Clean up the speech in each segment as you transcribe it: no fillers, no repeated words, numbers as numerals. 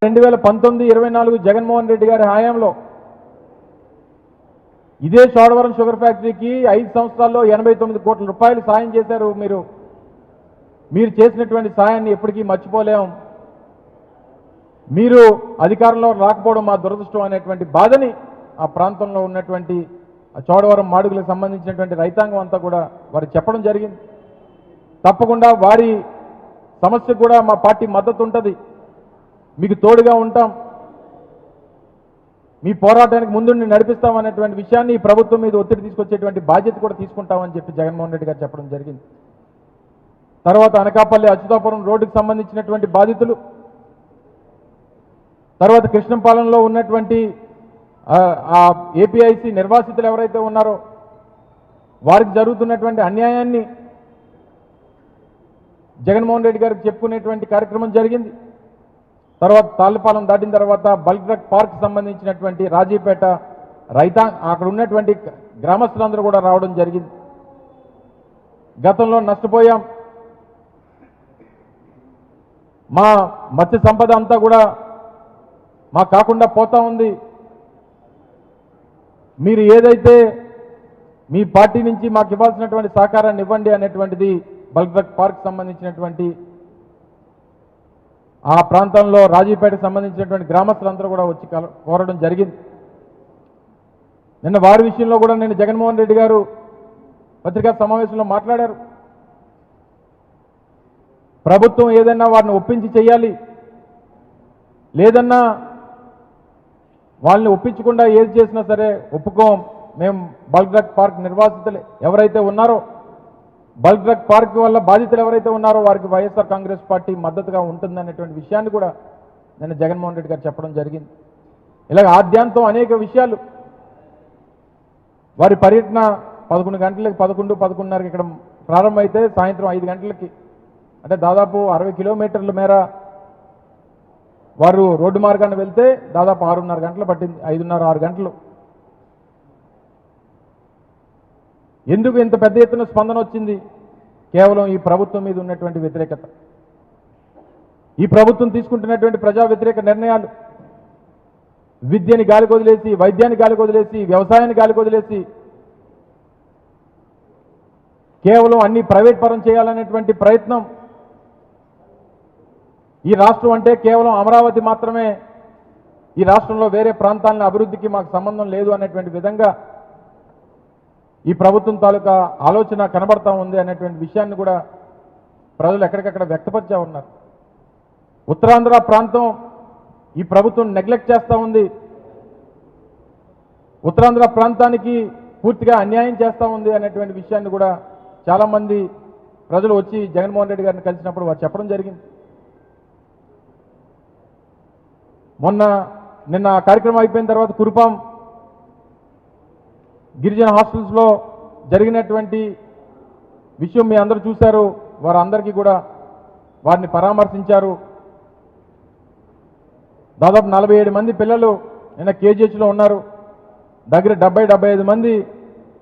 2019-24 జగన్మోహన్ రెడ్డి గారి హయాంలో ఇదే చోడవరం షుగర్ ఫ్యాక్టరీకి 5 సంవత్సరాల్లో 89 కోట్ల రూపాయలు సాయం చేశారు. మీరు చేసినటువంటి సాయాన్ని ఎప్పటికీ మర్చిపోలేం. మీరు అధికారంలో రాకపోవడం మా దురదృష్టం అనేటువంటి బాధని ఆ ప్రాంతంలో ఉన్నటువంటి చోడవరం మాడుగులకు సంబంధించినటువంటి రైతాంగం అంతా కూడా వారు చెప్పడం జరిగింది. తప్పకుండా వారి సమస్యకు కూడా మా పార్టీ మద్దతు ఉంటుంది, మీకు తోడుగా ఉంటాం, మీ పోరాటానికి ముందుండి నడిపిస్తాం అనేటువంటి విషయాన్ని ఈ ప్రభుత్వం మీద ఒత్తిడి తీసుకొచ్చేటువంటి బాధ్యత కూడా తీసుకుంటామని చెప్పి జగన్మోహన్ రెడ్డి గారు చెప్పడం జరిగింది. తర్వాత అనకాపల్లి అచ్యుతాపురం రోడ్డుకు సంబంధించినటువంటి బాధితులు, తర్వాత కృష్ణంపాలెంలో ఉన్నటువంటి ఆ ఏపీఐసి నిర్వాసితులు ఎవరైతే ఉన్నారో వారికి జరుగుతున్నటువంటి అన్యాయాన్ని జగన్మోహన్ రెడ్డి గారికి చెప్పుకునేటువంటి కార్యక్రమం జరిగింది. తర్వాత తాళ్ళపాలెం దాటిన తర్వాత బల్క్ డ్రగ్ పార్క్ సంబంధించినటువంటి రాజీపేట అక్కడ ఉన్నటువంటి గ్రామస్తులందరూ కూడా రావడం జరిగింది. గతంలో నష్టపోయాం, మా మత్స్య సంపద అంతా కూడా మా కాకుండా పోతా ఉంది, మీరు ఏదైతే మీ పార్టీ నుంచి మాకు ఇవ్వాల్సినటువంటి సహకారాన్ని ఇవ్వండి అనేటువంటిది బల్క్ డ్రగ్ పార్క్ సంబంధించినటువంటి ఆ ప్రాంతంలో రాజీపేటకు సంబంధించినటువంటి గ్రామస్తులందరూ కూడా వచ్చి కోరడం జరిగింది. నిన్న వారి విషయంలో కూడా నేను జగన్మోహన్ రెడ్డి గారు పత్రికా సమావేశంలో మాట్లాడారు. ప్రభుత్వం ఏదైనా వారిని ఒప్పించి చేయాలి, లేదన్నా వాళ్ళని ఒప్పించకుండా ఏది చేసినా సరే ఒప్పుకోం. మేము బల్క్ డ్రగ్ పార్క్ నిర్వాసితులు ఎవరైతే ఉన్నారో, బల్క్ డ్రగ్ పార్క్ వల్ల బాధితులు ఎవరైతే ఉన్నారో వారికి వైఎస్ఆర్ కాంగ్రెస్ పార్టీ మద్దతుగా ఉంటుందనేటువంటి విషయాన్ని కూడా నేను జగన్మోహన్ రెడ్డి గారు చెప్పడం జరిగింది. ఇలాగ ఆద్యాంతం అనేక విషయాలు వారి పర్యటన 11 గంటలకి 11:30కి ఇక్కడ ప్రారంభమైతే సాయంత్రం 5 గంటలకి, అంటే దాదాపు 60 కిలోమీటర్ల మేర వారు రోడ్డు మార్గాన్ని వెళ్తే దాదాపు 6:30 గంటలు పట్టింది, 5:30-6 గంటలు. ఎందుకు ఇంత పెద్ద ఎత్తున స్పందన వచ్చింది? కేవలం ఈ ప్రభుత్వం మీద ఉన్నటువంటి వ్యతిరేకత, ఈ ప్రభుత్వం తీసుకుంటున్నటువంటి ప్రజా వ్యతిరేక నిర్ణయాలు, విద్యని గాలికి వదిలేసి, వైద్యాన్ని గాలికి వదిలేసి, వ్యవసాయాన్ని గాలికి వదిలేసి కేవలం అన్ని ప్రైవేట్ పరం చేయాలనేటువంటి ప్రయత్నం. ఈ రాష్ట్రం అంటే కేవలం అమరావతి మాత్రమే, ఈ రాష్ట్రంలో వేరే ప్రాంతాల అభివృద్ధికి మాకు సంబంధం లేదు అనేటువంటి విధంగా ఈ ప్రభుత్వం తాలూకా ఆలోచన కనబడతా ఉంది అనేటువంటి విషయాన్ని కూడా ప్రజలు ఎక్కడికక్కడ వ్యక్తపరిచా ఉన్నారు. ఉత్తరాంధ్ర ప్రాంతం ఈ ప్రభుత్వం నెగ్లెక్ట్ చేస్తూ ఉంది, ఉత్తరాంధ్ర ప్రాంతానికి పూర్తిగా అన్యాయం చేస్తూ ఉంది అనేటువంటి విషయాన్ని కూడా చాలామంది ప్రజలు వచ్చి జగన్మోహన్ రెడ్డి గారిని కలిసినప్పుడు వారు చెప్పడం జరిగింది. నిన్న కార్యక్రమం అయిపోయిన తర్వాత కురుపాం గిరిజన హాస్టల్స్లో జరిగినటువంటి విషయం మీ అందరూ చూశారు. వారందరికీ కూడా వారిని పరామర్శించారు. దాదాపు 47 మంది పిల్లలు నిన్న కేజీహెచ్లో ఉన్నారు. దగ్గర 70-75 మంది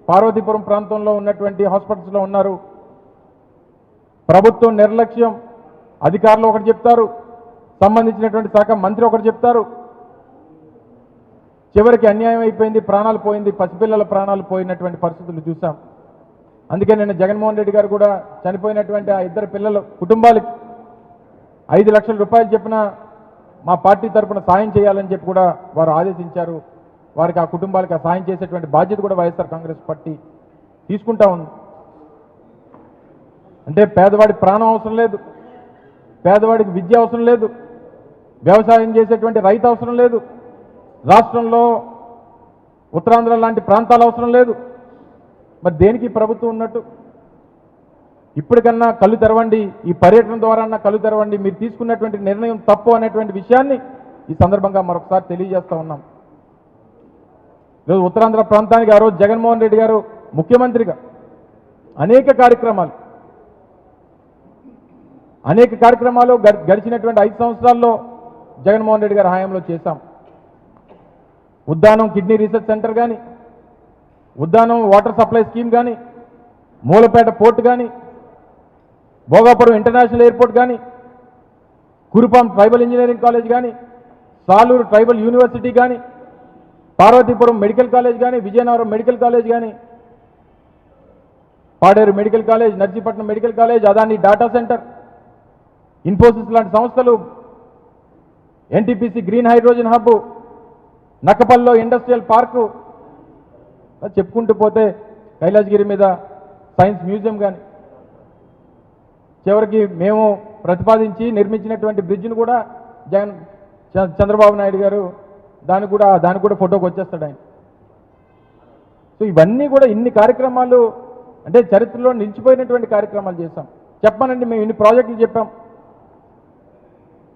పార్వతీపురం ప్రాంతంలో ఉన్నటువంటి హాస్పిటల్స్లో ఉన్నారు. ప్రభుత్వం నిర్లక్ష్యం, అధికారులు ఒకటి చెప్తారు, సంబంధించినటువంటి శాఖ మంత్రి ఒకటి చెప్తారు, చివరికి అన్యాయం అయిపోయింది, ప్రాణాలు పోయింది, పసిపిల్లల ప్రాణాలు పోయినటువంటి పరిస్థితులు చూసాం. అందుకే నేను జగన్మోహన్ రెడ్డి గారు కూడా చనిపోయినటువంటి ఆ 2 పిల్లల కుటుంబాలకి 5 లక్షల రూపాయలు చెప్పిన మా పార్టీ తరఫున సాయం చేయాలని చెప్పి కూడా వారు ఆదేశించారు. వారికి ఆ కుటుంబాలకు ఆ సాయం చేసేటువంటి బాధ్యత కూడా వైఎస్ఆర్ కాంగ్రెస్ పార్టీ తీసుకుంటా ఉంది. అంటే పేదవాడి ప్రాణం అవసరం లేదు, పేదవాడికి విద్య అవసరం లేదు, వ్యవసాయం చేసేటువంటి రైతు అవసరం లేదు, రాష్ట్రంలో ఉత్తరాంధ్ర లాంటి ప్రాంతాలు అవసరం లేదు. మరి దేనికి ప్రభుత్వం ఉన్నట్టు? ఇప్పటికన్నా కళ్ళు తెరవండి, ఈ పర్యటన ద్వారా కళ్ళు తెరవండి, మీరు తీసుకున్నటువంటి నిర్ణయం తప్పు అనేటువంటి విషయాన్ని ఈ సందర్భంగా మరొకసారి తెలియజేస్తా ఉన్నాం. ఈరోజు ఉత్తరాంధ్ర ప్రాంతానికి ఆ రోజు జగన్మోహన్ రెడ్డి గారు ముఖ్యమంత్రిగా అనేక కార్యక్రమాలు గడిచినటువంటి 5 సంవత్సరాల్లో జగన్మోహన్ రెడ్డి గారి హయాంలో చేశాం. ఉద్దానం కిడ్నీ రీసెర్చ్ సెంటర్ కానీ, ఉద్దానం వాటర్ సప్లై స్కీమ్ కానీ, మూలపేట పోర్ట్ కానీ, భోగాపురం ఇంటర్నేషనల్ ఎయిర్పోర్ట్ కానీ, కురుపాం ట్రైబల్ ఇంజనీరింగ్ కాలేజ్ కానీ, సాలూరు ట్రైబల్ యూనివర్సిటీ కానీ, పార్వతీపురం మెడికల్ కాలేజ్ కానీ, విజయనగరం మెడికల్ కాలేజ్ కానీ, Paderu medical college, Narsipatnam medical college, Adani data centre, Infosys లాంటి సంస్థలు, ఎన్టీపీసీ గ్రీన్ హైడ్రోజన్ హబ్, నక్కపల్లిలో ఇండస్ట్రియల్ పార్కు, చెప్పుకుంటూ పోతే కైలాసగిరి మీద సైన్స్ మ్యూజియం కానీ, చివరికి మేము ప్రతిపాదించి నిర్మించినటువంటి బ్రిడ్జ్ను కూడా చంద్రబాబు నాయుడు గారు దానికి కూడా ఫోటోకి వచ్చేస్తాడు ఆయన. సో ఇవన్నీ కూడా ఇన్ని కార్యక్రమాలు అంటే చరిత్రలో నిలిచిపోయినటువంటి కార్యక్రమాలు చేశాం. చెప్పానండి, మేము ఇన్ని ప్రాజెక్టులు చెప్పాం.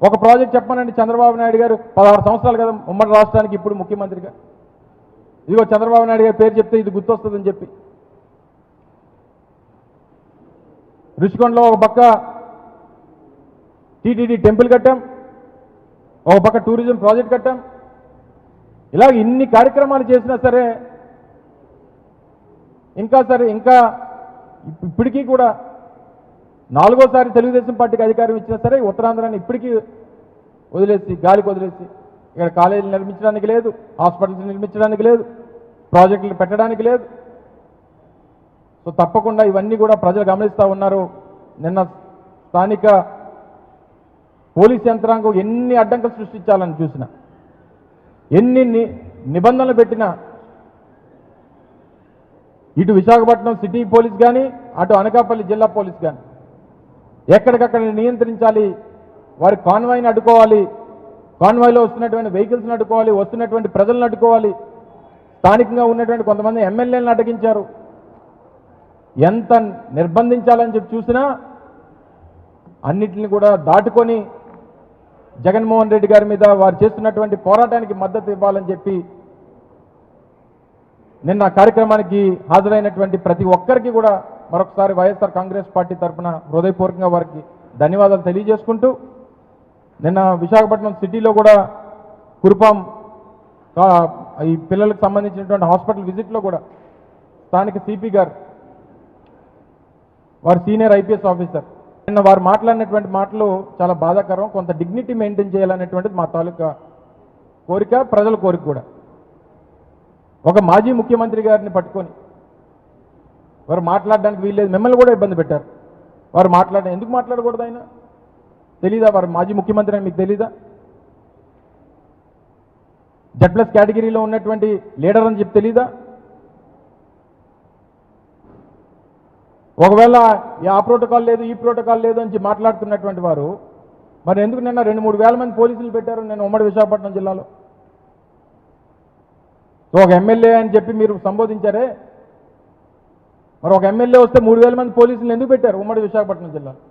ఒక ప్రాజెక్ట్ చెప్పానండి, చంద్రబాబు నాయుడు గారు 16 సంవత్సరాలు కదా ఉమ్మడి రాష్ట్రానికి ఇప్పుడు ముఖ్యమంత్రిగా, ఇదిగో చంద్రబాబు నాయుడు గారి పేరు చెప్తే ఇది గుర్తొస్తుందని చెప్పి రుషికొండలో ఒక పక్క టీటీడీ టెంపుల్ కట్టాం, ఒక పక్క టూరిజం ప్రాజెక్ట్ కట్టాం. ఇలా ఇన్ని కార్యక్రమాలు చేసినా సరే ఇంకా ఇప్పటికీ కూడా 4గోసారి తెలుగుదేశం పార్టీకి అధికారం ఇచ్చినా సరే ఉత్తరాంధ్రాన్ని ఇప్పటికీ గాలికి వదిలేసి ఇక్కడ కాలేజీలు నిర్మించడానికి లేదు, హాస్పిటల్స్ నిర్మించడానికి లేదు, ప్రాజెక్టులు పెట్టడానికి లేదు. సో తప్పకుండా ఇవన్నీ కూడా ప్రజలు గమనిస్తూ ఉన్నారు. నిన్న స్థానిక పోలీస్ యంత్రాంగం ఎన్ని అడ్డంకులు సృష్టించాలని చూసినా, ఎన్ని నిబంధనలు పెట్టినా, ఇటు విశాఖపట్నం సిటీ పోలీస్ కానీ, అటు అనకాపల్లి జిల్లా పోలీస్ కానీ ఎక్కడికక్కడ నియంత్రించాలి, వారి కాన్వాయ్ని అడ్డుకోవాలి, కాన్వాయ్లో వస్తున్నటువంటి వెహికల్స్ని అడ్డుకోవాలి, వస్తున్నటువంటి ప్రజలను అడ్డుకోవాలి. స్థానికంగా ఉన్నటువంటి కొంతమంది ఎమ్మెల్యేలను అడ్డగించారు. ఎంత నిర్బంధించాలని చెప్పి చూసినా అన్నిటిని కూడా దాటుకొని జగన్మోహన్ రెడ్డి గారి మీద వారు చేస్తున్నటువంటి పోరాటానికి మద్దతు ఇవ్వాలని చెప్పి నిన్న కార్యక్రమానికి హాజరైనటువంటి ప్రతి ఒక్కరికి కూడా మరొకసారి వైఎస్ఆర్ కాంగ్రెస్ పార్టీ తరఫున హృదయపూర్వకంగా వారికి ధన్యవాదాలు తెలియజేసుకుంటూ, నిన్న విశాఖపట్నం సిటీలో కూడా కురుపాం ఈ పిల్లలకు సంబంధించినటువంటి హాస్పిటల్ విజిట్లో కూడా స్థానిక సిపి గారు, వారు సీనియర్ ఐపీఎస్ ఆఫీసర్, నిన్న వారు మాట్లాడినటువంటి మాటలు చాలా బాధాకరం. కొంత డిగ్నిటీ మెయింటైన్ చేయాలనేటువంటిది మా తాలూకా కోరిక, ప్రజల కోరిక కూడా. ఒక మాజీ ముఖ్యమంత్రి గారిని పట్టుకొని వారు మాట్లాడడానికి వీల్లేదు, మిమ్మల్ని కూడా ఇబ్బంది పెట్టారు. వారు ఎందుకు మాట్లాడకూడదు? ఆయన తెలీదా వారు మాజీ ముఖ్యమంత్రి అని మీకు తెలీదా? Z+ కేటగిరీలో ఉన్నటువంటి లీడర్ అని చెప్పి తెలీదా? ఒకవేళ ఆ ప్రోటోకాల్ లేదు, ఈ ప్రోటోకాల్ లేదు అని మాట్లాడుతున్నటువంటి వారు మరి ఎందుకు నిన్న 2-3 వేల మంది పోలీసులు పెట్టారు నేను ఉమ్మడి విశాఖపట్నం జిల్లాలో? ఒక ఎమ్మెల్యే అని చెప్పి మీరు సంబోధించారే, మరి ఒక ఎమ్మెల్యే వస్తే 3,000 మంది పోలీసులు ఎందుకు పెట్టారు ఉమ్మడి విశాఖపట్నం జిల్లాలో?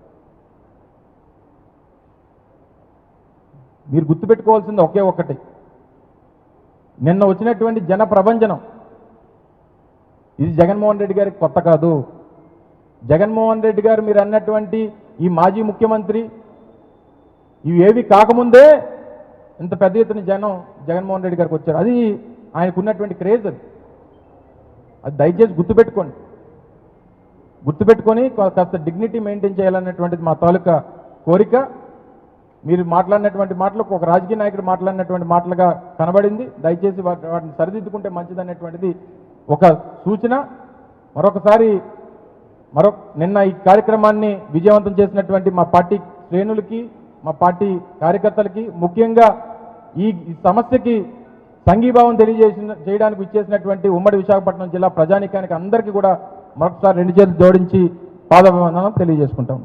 మీరు గుర్తుపెట్టుకోవాల్సింది ఒకే ఒక్కటి, నిన్న వచ్చినటువంటి జన ప్రభంజనం ఇది జగన్మోహన్ రెడ్డి గారికి కొత్త కాదు. జగన్మోహన్ రెడ్డి గారు మీరు అన్నటువంటి ఈ మాజీ ముఖ్యమంత్రి ఇవి ఏవి కాకముందే ఇంత పెద్ద ఎత్తున జనం జగన్మోహన్ రెడ్డి గారికి వచ్చారు. అది ఆయనకున్నటువంటి క్రేజ్. అది దయచేసి గుర్తుపెట్టుకొని కాస్త డిగ్నిటీ మెయింటైన్ చేయాలన్నటువంటిది మా తాలూకా కోరిక. మీరు మాట్లాడినటువంటి మాటలు ఒక రాజకీయ నాయకుడు మాట్లాడినటువంటి మాటలుగా కనబడింది. దయచేసి వాటిని సరిదిద్దుకుంటే మంచిదనేటువంటిది ఒక సూచన. నిన్న ఈ కార్యక్రమాన్ని విజయవంతం చేసినటువంటి మా పార్టీ శ్రేణులకి, మా పార్టీ కార్యకర్తలకి, ముఖ్యంగా ఈ సమస్యకి సంఘీభావం చేయడానికి ఇచ్చేసినటువంటి ఉమ్మడి విశాఖపట్నం జిల్లా ప్రజానీకానికి అందరికీ కూడా మరొకసారి 2 చేతులు జోడించి పాదాభివందనం తెలియజేసుకుంటాం.